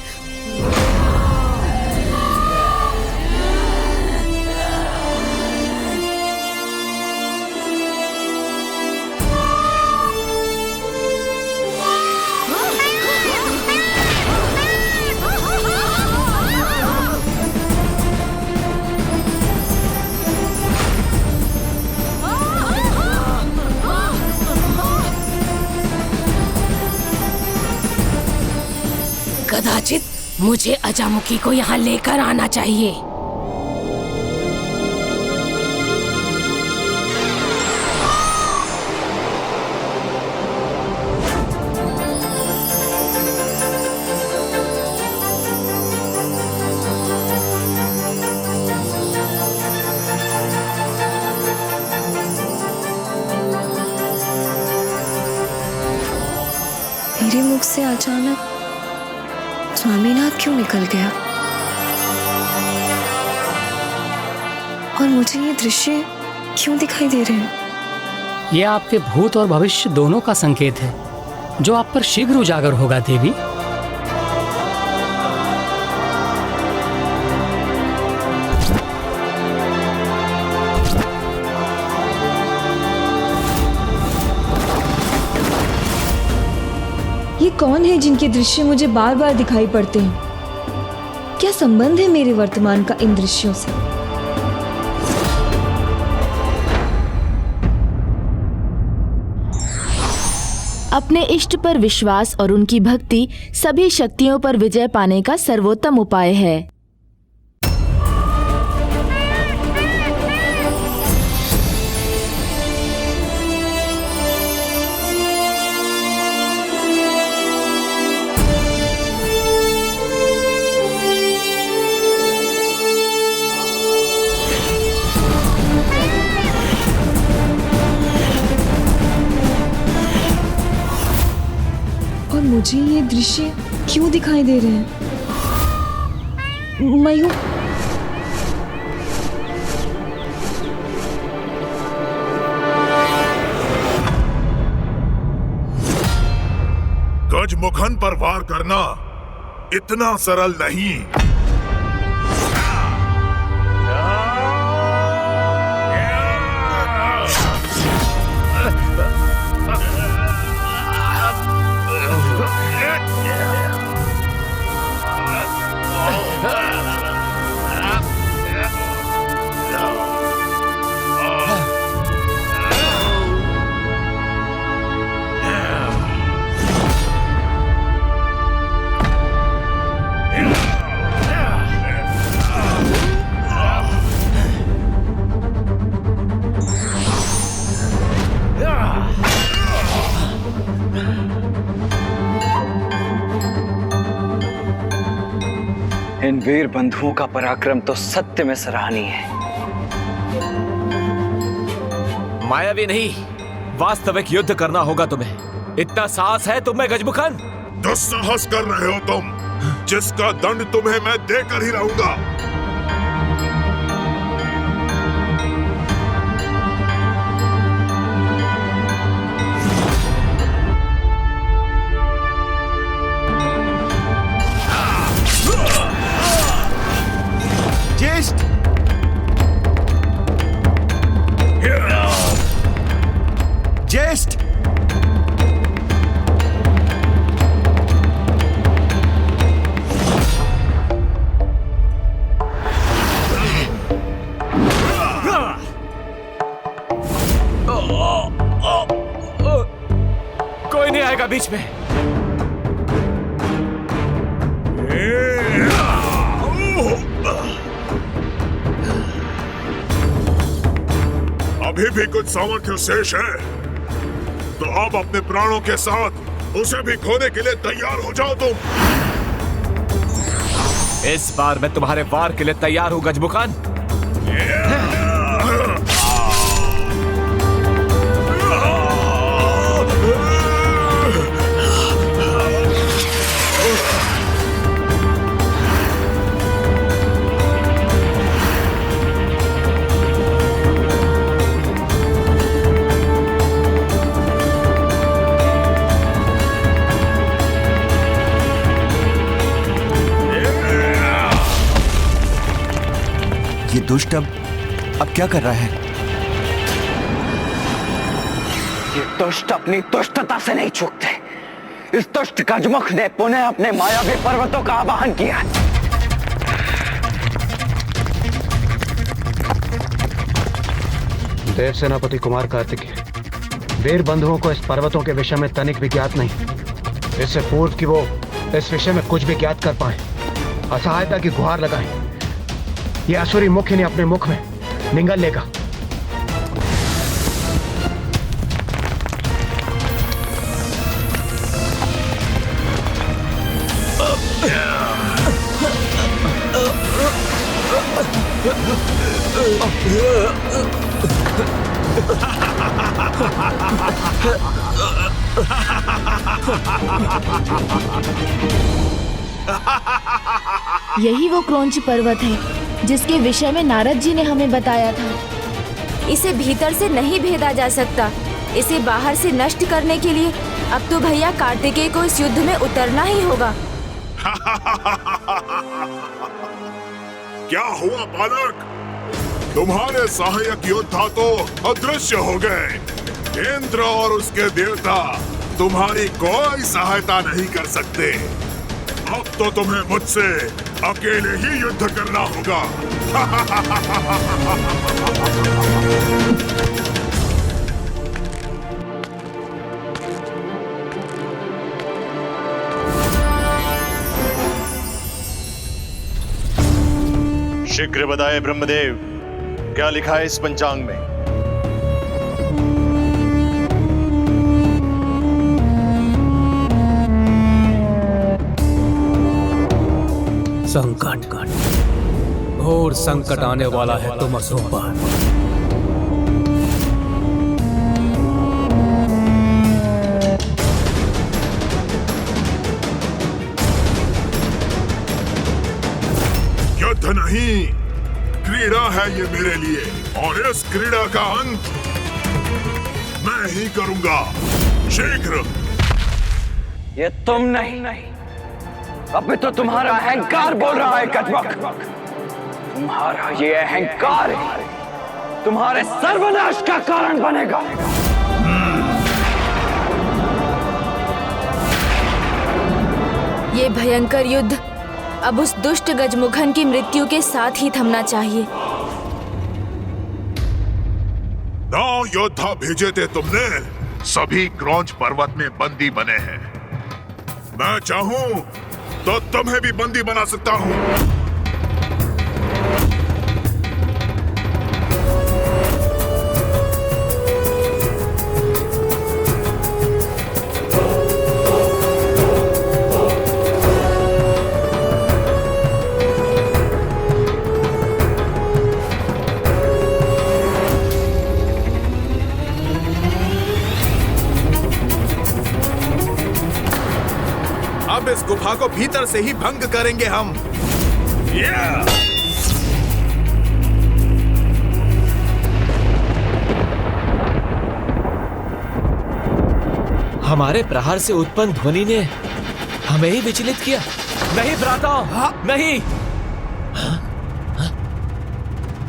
कदाचित मुझे अजामुखी को यहाँ लेकर आना चाहिए। मेरे मुख से अचानक स्वामीनाथ क्यों निकल गया? और मुझे ये दृश्य क्यों दिखाई दे रहे हैं? ये आपके भूत और भविष्य दोनों का संकेत है, जो आप पर शीघ्र उजागर होगा देवी। ये कौन है जिनके दृश्य मुझे बार बार दिखाई पड़ते हैं? क्या संबंध है मेरे वर्तमान का इन दृश्यों से? अपने इष्ट पर विश्वास और उनकी भक्ति सभी शक्तियों पर विजय पाने का सर्वोत्तम उपाय है। और मुझे ये दृश्य क्यों दिखाई दे रहे हैं? मयूर, गजमुखन पर वार करना इतना सरल नहीं। इन वीर बंधुओं का पराक्रम तो सत्य में सराहनीय है। मायावी नहीं, वास्तविक युद्ध करना होगा तुम्हें। इतना साहस है तुम में गजमुखन? दुस्साहस कर रहे हो तुम, जिसका दंड तुम्हें मैं देकर ही रहूंगा। ज्येष्ठ, ज्येष्ठ, कोई नहीं आएगा बीच में। अभी भी कुछ सामर्थ्य शेष है, तो अब अपने प्राणों के साथ उसे भी खोने के लिए तैयार हो जाओ तुम। इस बार मैं तुम्हारे वार के लिए तैयार हूं गजमुखन। ये दुष्ट अब क्या कर रहा है? ये दुष्ट अपनी दुष्टता से नहीं चूकते। इस दुष्ट गजमुख ने पुनः अपने मायावी पर्वतों का आवाहन किया। देव सेनापति कुमार कार्तिकेय, वीर बंधुओं को इस पर्वतों के विषय में तनिक भी ज्ञात नहीं। इससे पूर्व कि वो इस विषय में कुछ भी ज्ञात कर पाए, असहायता की गुहार लगाएं। ये असुरी मुख इन्हें अपने मुख में निगल लेगा। यही वो क्रौंच पर्वत है जिसके विषय में नारद जी ने हमें बताया था। इसे भीतर से नहीं भेदा जा सकता। इसे बाहर से नष्ट करने के लिए अब तो भैया कार्तिकेय को इस युद्ध में उतरना ही होगा। क्या हुआ बालक? तुम्हारे सहायक योद्धा तो अदृश्य हो गए। इंद्र और उसके देवता तुम्हारी कोई सहायता नहीं कर सकते। अब तो तुम्हें मुझसे अकेले ही युद्ध करना होगा। शीघ्र बताए ब्रह्मदेव, क्या लिखा है इस पंचांग में? संकट, घोर संकट आने वाला है तुम असुर पर। युद्ध नहीं, क्रीड़ा है ये मेरे लिए, और इस क्रीड़ा का अंत मैं ही करूंगा, शीघ्र। ये तुम नहीं, अभी तो तुम्हारा अहंकार बोल रहा है गजमुख। तुम्हारा ये अहंकार तुम्हारे सर्वनाश का कारण बनेगा। ये भयंकर युद्ध अब उस दुष्ट गजमुखन की मृत्यु के साथ ही थमना चाहिए। 9 योद्धा भेजे थे तुमने, सभी क्रौंच पर्वत में बंदी बने हैं। मैं चाहूं तो तुम्हें भी बंदी बना सकता हूं। गुहा को भीतर से ही भंग करेंगे हम। हमारे प्रहार से उत्पन्न ध्वनि ने हमें ही विचलित किया। नहीं भ्राताओ, नहीं।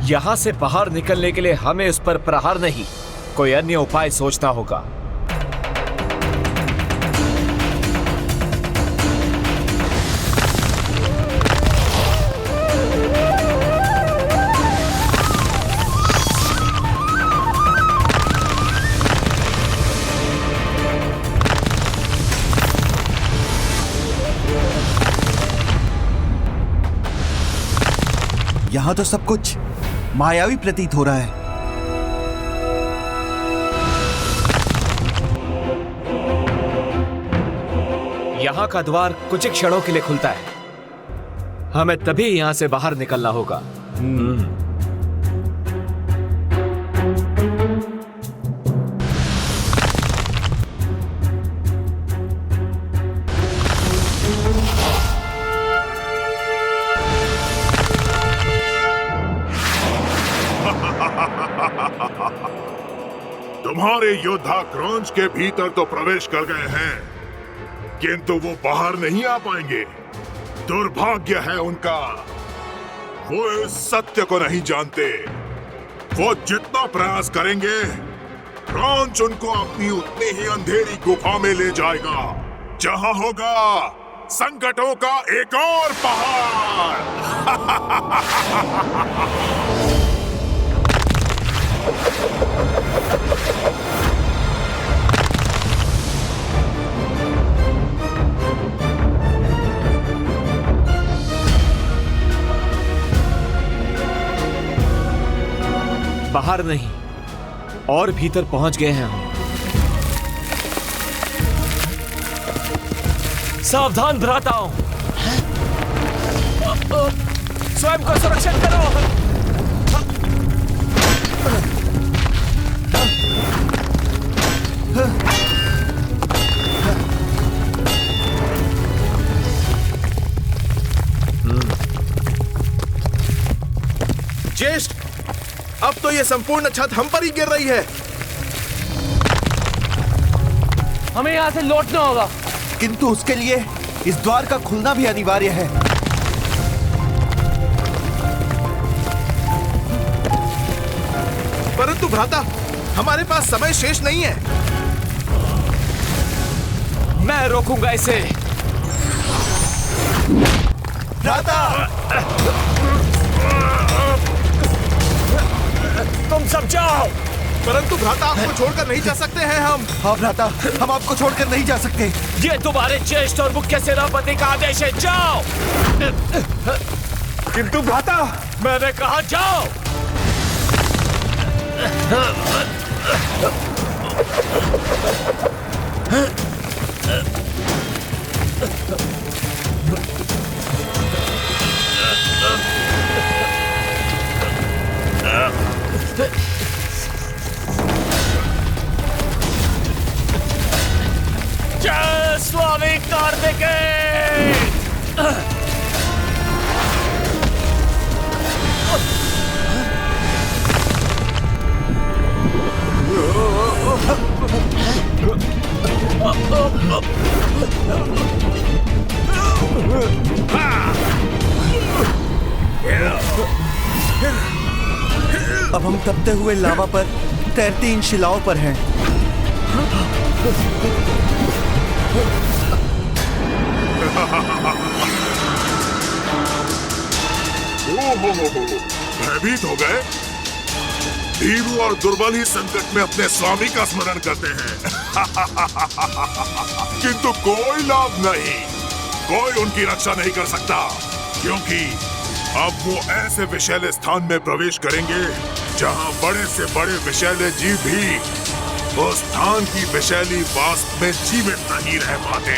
यहां से बाहर निकलने के लिए हमें उस पर प्रहार नहीं, कोई अन्य उपाय सोचना होगा। यहाँ तो सब कुछ मायावी प्रतीत हो रहा है। यहाँ का द्वार कुछ ही क्षणों के लिए खुलता है, हमें तभी यहाँ से बाहर निकलना होगा। तुम्हारे योद्धा क्रॉन्च के भीतर तो प्रवेश कर गए हैं, किंतु वो बाहर नहीं आ पाएंगे। दुर्भाग्य है उनका, वो इस सत्य को नहीं जानते। वो जितना प्रयास करेंगे, क्रॉन्च उनको अपनी उतनी ही अंधेरी गुफा में ले जाएगा, जहां होगा संकटों का एक और पहाड़। बाहर नहीं, और भीतर पहुंच गए हैं हम। सावधान भ्राताओं, स्वयं को सुरक्षित करो। ज्येष्ठ, अब तो ये संपूर्ण छत हम पर ही गिर रही है। हमें यहाँ से लौटना होगा, किंतु उसके लिए इस द्वार का खुलना भी अनिवार्य है। परंतु भ्राता, हमारे पास समय शेष नहीं है। मैं रोकूंगा इसे। भ्राता, तुम सब जाओ। परंतु भ्राता, आपको छोड़कर नहीं जा सकते हैं हम। हाँ भ्राता, हम आपको छोड़कर नहीं जा सकते। ये तुम्हारे ज्येष्ठ और मुख्य सेनापति का आदेश है, जाओ। किंतु भ्राता, मैंने कहा जाओ। जय स्वामी कार्तिकेय। अब हम तपते हुए लावा पर तैरती इन शिलाओं पर हैं। भयभीत हो गए? भीरू और दुर्बल ही संकट में अपने स्वामी का स्मरण करते हैं। किंतु कोई लाभ नहीं, कोई उनकी रक्षा नहीं कर सकता, क्योंकि अब वो ऐसे विषैले स्थान में प्रवेश करेंगे जहां बड़े से बड़े विषैले जीव भी उस स्थान की विषैली वास्तव में जीवित नहीं रह पाते।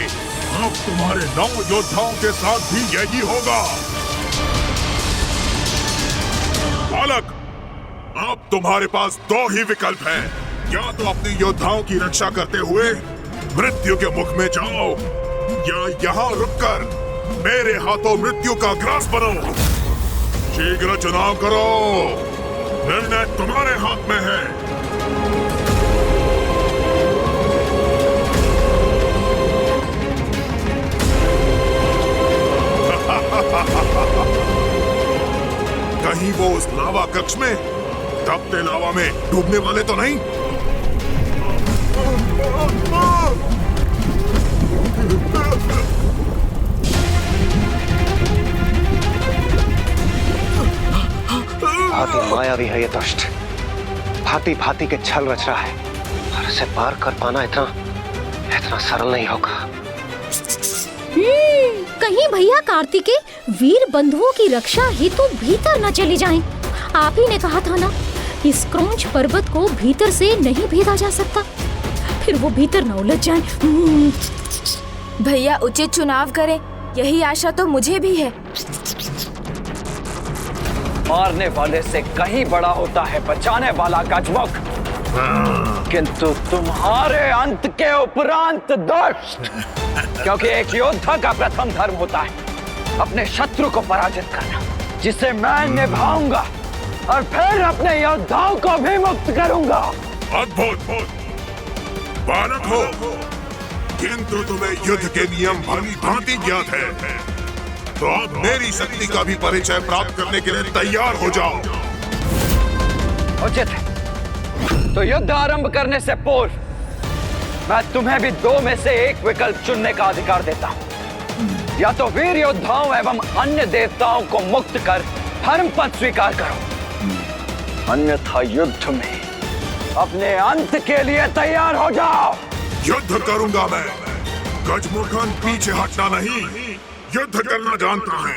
अब तुम्हारे 9 योद्धाओं के साथ भी यही होगा। बालक, अब तुम्हारे पास 2 ही विकल्प हैं। या तो अपने योद्धाओं की रक्षा करते हुए मृत्यु के मुख में जाओ, या यहाँ रुककर मेरे हाथों मृत्यु का ग्रास बनो। शीघ्र चुनाव करो, निर्णय तुम्हारे हाथ में है। कहीं वो उस लावा कक्ष में तपते लावा में डूबने वाले तो नहीं? भांति मायावी है ये दुष्ट, भांति भांति के छल रच रहा है, और इसे पार कर पाना इतना सरल नहीं होगा। कहीं भैया कार्तिकेय वीर बंधुओं की रक्षा हेतु भीतर न चले जाएं। आप ही ने कहा था ना, इस क्रौंच पर्वत को भीतर से नहीं भेदा जा सकता, फिर वो भीतर न उलझ जाएं। भैया उचित चुनाव करें, यही आशा तो मुझे भी है। मारने वाले से कहीं बड़ा होता है बचाने वाला गजमुख, किंतु तुम्हारे अंत के उपरांत दुष्ट, क्योंकि एक योद्धा का प्रथम धर्म होता है अपने शत्रु को पराजित करना, जिसे मैं निभाऊंगा और फिर अपने योद्धाओं को भी मुक्त करूंगा। अद्भुत बालक हो, किंतु तुम्हें युद्ध के नियम भली भांति ज्ञात है, तो अब मेरी शक्ति का भी परिचय प्राप्त करने के लिए तैयार हो जाओ। उचित है, तो युद्ध आरंभ करने से पूर्व मैं तुम्हें भी दो में से एक विकल्प चुनने का अधिकार देता हूं। या तो वीर योद्धाओं एवं अन्य देवताओं को मुक्त कर धर्म पद स्वीकार करो, अन्यथा युद्ध में अपने अंत के लिए तैयार हो जाओ। युद्ध करूंगा मैं, गजमुखन पीछे हटना नहीं, युद्ध करना जानता है।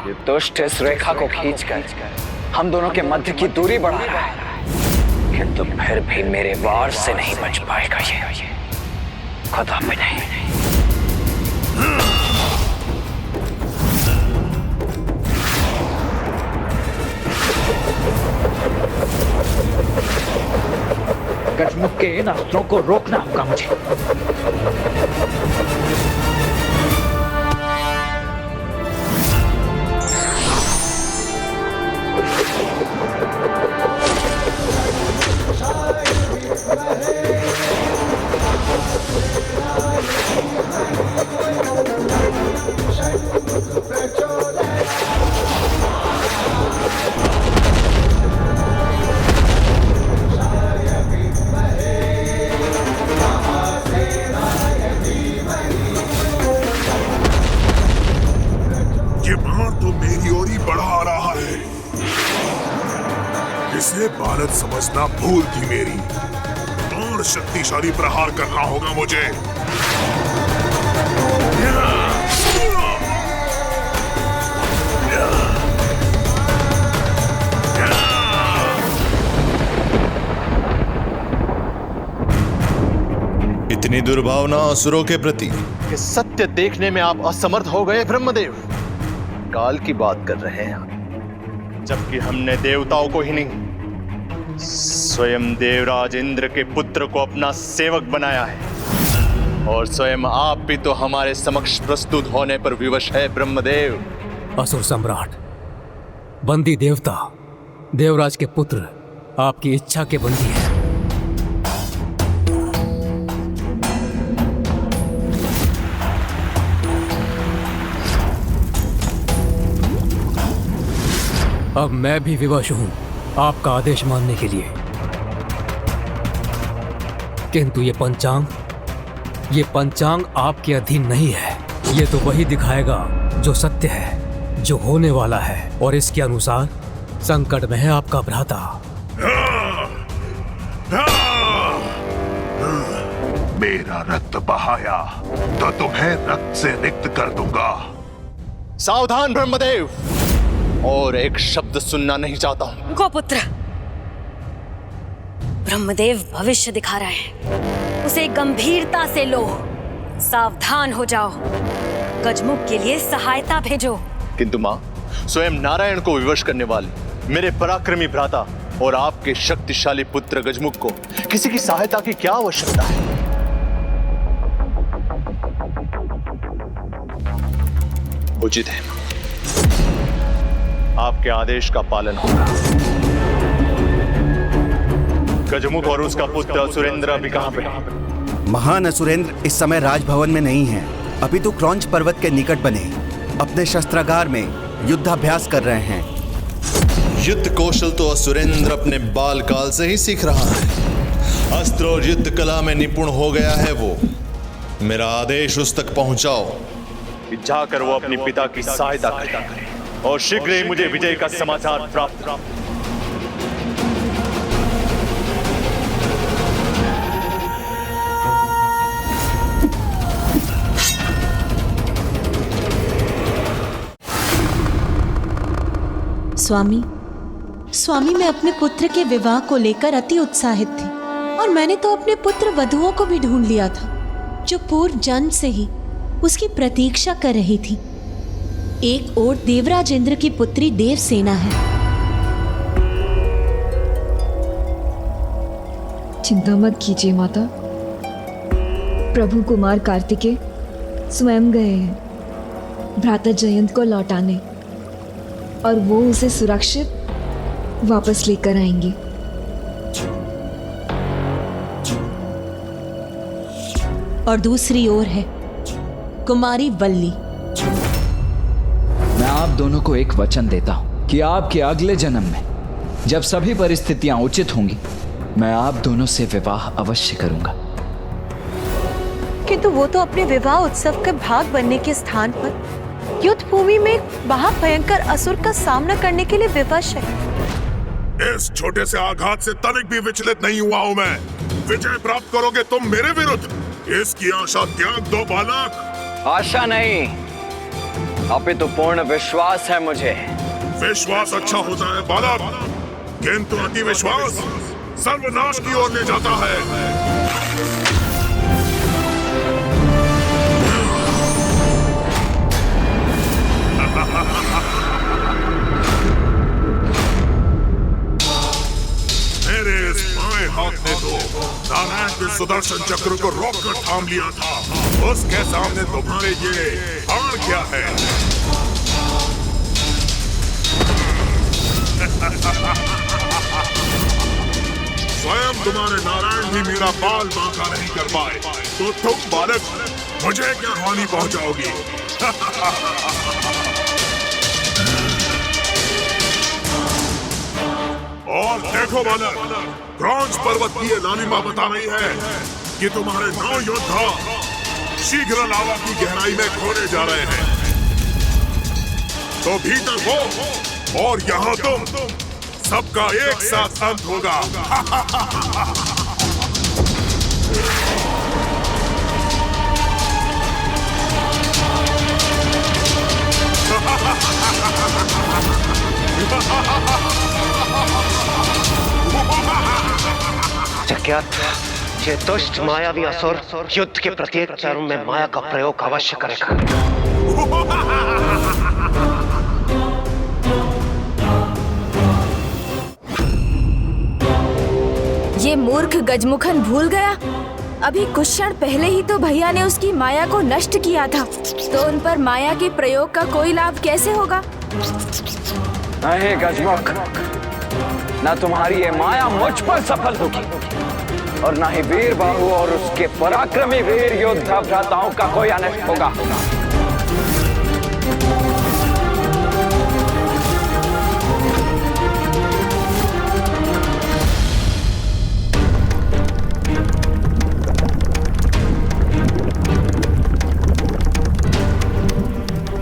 ये दुष्ट इस रेखा को खींचकर हम दोनों के मध्य की दूरी बढ़ा रहा है, किंतु फिर भी मेरे वार से नहीं बच पाएगा ये, कदापि नहीं। गजमुख के इन अस्त्रों को रोकना होगा मुझे। इसे बालक समझना भूल थी मेरी, और शक्तिशाली प्रहार करना होगा मुझे। इतनी दुर्भावना असुरों के प्रति कि सत्य देखने में आप असमर्थ हो गए ब्रह्मदेव। काल की बात कर रहे हैं आप, जबकि हमने देवताओं को ही नहीं, स्वयं देवराज इंद्र के पुत्र को अपना सेवक बनाया है, और स्वयं आप भी तो हमारे समक्ष प्रस्तुत होने पर विवश है ब्रह्मदेव। असुर सम्राट, बंदी देवता, देवराज के पुत्र आपकी इच्छा के बंदी है। अब मैं भी विवश हूं आपका आदेश मानने के लिए, किंतु ये पंचांग आपके अधीन नहीं है। ये तो वही दिखाएगा जो सत्य है, जो होने वाला है, और इसके अनुसार संकट में है आपका भ्राता। मेरा रक्त बहाया तो तुम्हें रक्त से रिक्त कर दूंगा। सावधान ब्रह्मदेव, और एक शब्द सुनना नहीं चाहता हूं। गोपुत्र, ब्रह्मदेव भविष्य दिखा रहे हैं, उसे गंभीरता से लो। सावधान हो जाओ, गजमुख के लिए सहायता भेजो। किंतु मां, स्वयं नारायण को विवश करने वाले मेरे पराक्रमी भ्राता और आपके शक्तिशाली पुत्र गजमुख को किसी की सहायता की क्या आवश्यकता है? उचित है, आपके आदेश का पालन होगा। गजमुख और उसका पुत्र असुरेंद्र अभी कहां पे? महान असुरेंद्र इस समय राजभवन में नहीं है, अभी तो क्रौंच पर्वत के निकट बने अपने शस्त्रागार में युद्धाभ्यास कर रहे हैं। युद्ध कौशल तो असुरेंद्र अपने बाल काल से ही सीख रहा है। अस्त्र और युद्ध कला में निपुण हो गया है वो। मेरा आदेश उस तक पहुंचाओ कि जाकर वो अपने पिता की सहायता करे और शीघ्र ही मुझे विजय का समाचार प्राप्त हो। स्वामी, मैं अपने पुत्र के विवाह को लेकर अति उत्साहित थी और मैंने तो अपने पुत्र वधुओं को भी ढूंढ लिया था, जो पूर्व जन्म से ही उसकी प्रतीक्षा कर रही थी। एक ओर देवराज इंद्र की पुत्री देवसेना है। चिंता मत कीजिए माता, प्रभु कुमार कार्तिकेय स्वयं गए हैं भ्राता जयंत को लौटाने और वो उसे सुरक्षित वापस लेकर आएंगे। और दूसरी ओर है कुमारी वल्ली। मैं आप दोनों को एक वचन देता हूं कि आपके अगले जन्म में जब सभी परिस्थितियां उचित होंगी, मैं आप दोनों से विवाह अवश्य करूंगा। किंतु वो तो अपने विवाह उत्सव के भाग बनने के स्थान पर युद्ध भूमि में एक महाभयंकर असुर का सामना करने के लिए विवश है। इस छोटे से आघात से तनिक भी विचलित नहीं हुआ हूँ मैं। विजय प्राप्त करोगे तुम मेरे विरुद्ध, इसकी आशा त्याग दो बालक। आशा नहीं, अपितु पूर्ण विश्वास है मुझे। विश्वास अच्छा होता है बालक, किंतु अति विश्वास सर्वनाश की ओर ले जाता है। मेरे इस बाएं हाथ ने तो नारायण के सुदर्शन चक्र को रोककर थाम लिया था, उसके सामने तुम्हारे ये हार क्या है? स्वयं तुम्हारे नारायण भी मेरा बाल बांका नहीं कर पाए, तो तुम बालक मुझे क्या हानि पहुंचाओगी? और देखो बालक, क्रौंच पर्वत की ये लालिमा बता रही है कि तुम्हारे 9 योद्धा शीघ्र लावा की गहराई में खोने जा रहे हैं। तो भीतर हो और यहाँ तुम सबका एक साथ अंत होगा। जज्ञात, ये दुष्ट मायावी असुर युद्ध के प्रत्येक चरण में माया का प्रयोग अवश्य करेगा। ये मूर्ख गजमुखन भूल गया, अभी कुछ क्षण पहले ही तो भैया ने उसकी माया को नष्ट किया था, तो उन पर माया के प्रयोग का कोई लाभ कैसे होगा? नहीं गजमुख, न तुम्हारी ये माया मुझ पर सफल होगी और न ही वीर बाहु और उसके पराक्रमी वीर योद्धा भ्राताओं का कोई अनिष्ट होगा।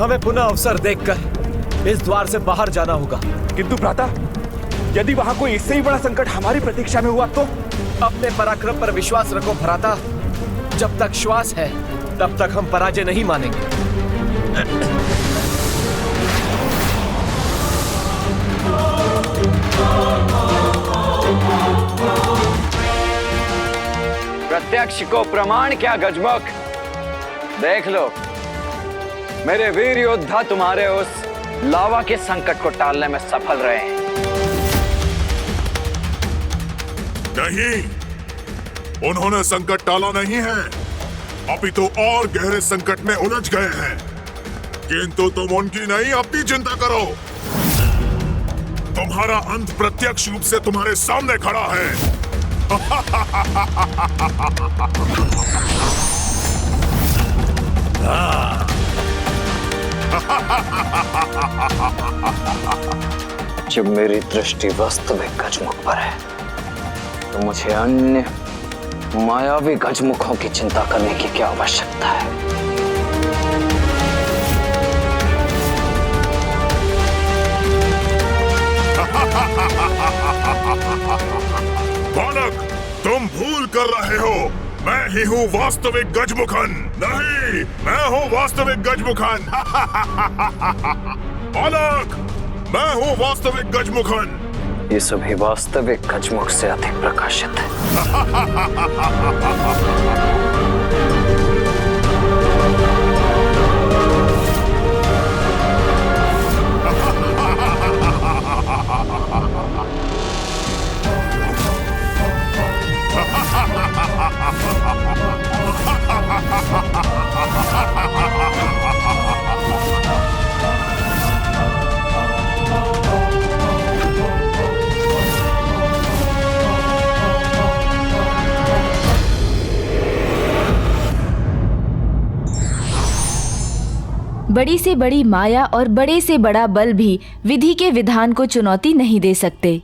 हमें पुनः अवसर देखकर इस द्वार से बाहर जाना होगा। किंतु भ्राता, यदि वहां कोई इससे ही बड़ा संकट हमारी प्रतीक्षा में हुआ तो? अपने पराक्रम पर विश्वास रखो भ्राता, जब तक श्वास है तब तक हम पराजय नहीं मानेंगे। प्रत्यक्ष को प्रमाण क्या गजमुख, देख लो मेरे वीर योद्धा तुम्हारे उस लावा के संकट को टालने में सफल रहे हैं। नहीं, उन्होंने संकट टाला नहीं है, अभी तो और गहरे संकट में उलझ गए हैं। किंतु तुम उनकी नहीं अपनी चिंता करो। तुम्हारा अंत प्रत्यक्ष रूप से तुम्हारे सामने खड़ा है। जब मेरी दृष्टि वास्तविक गजमुख पर है तो मुझे अन्य मायावी गजमुखों की चिंता करने की क्या आवश्यकता है। बालक, तुम भूल कर रहे हो, मैं ही हूँ वास्तविक गजमुखन। नहीं, मैं हूँ वास्तविक गजमुखन। बालक, मैं हूँ वास्तविक गजमुखन। ये सभी वास्तविक गजमुख से अधिक प्रकाशित है। बड़ी से बड़ी माया और बड़े से बड़ा बल भी विधि के विधान को चुनौती नहीं दे सकते।